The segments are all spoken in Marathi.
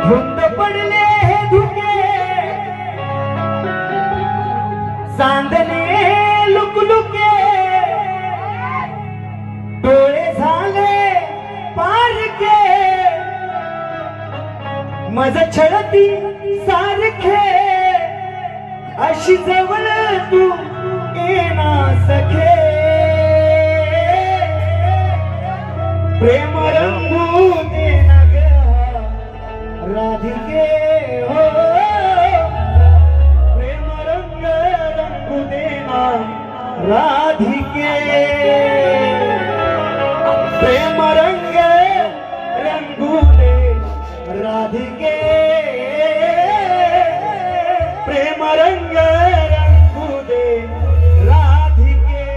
धुंद पडले हे धुके चांदणे लुकलुके डोळे झाले पारके मज छळती सारखे अशी जवळ तू येना सखे प्रेम रंगू देना ग राधिके हो प्रेम रंग रंगू देना राधिके प्रेम रंग रंगू दे राधिके प्रेम रंग रंगू दे राधिके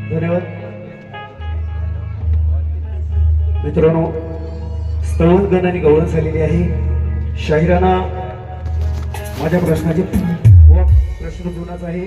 धन्यवाद मित्रांनो. स्तवनगण आणि गौरव झालेली आहे. शाहिराना माझ्या प्रश्नाचे प्रश्न जुनाच आहे.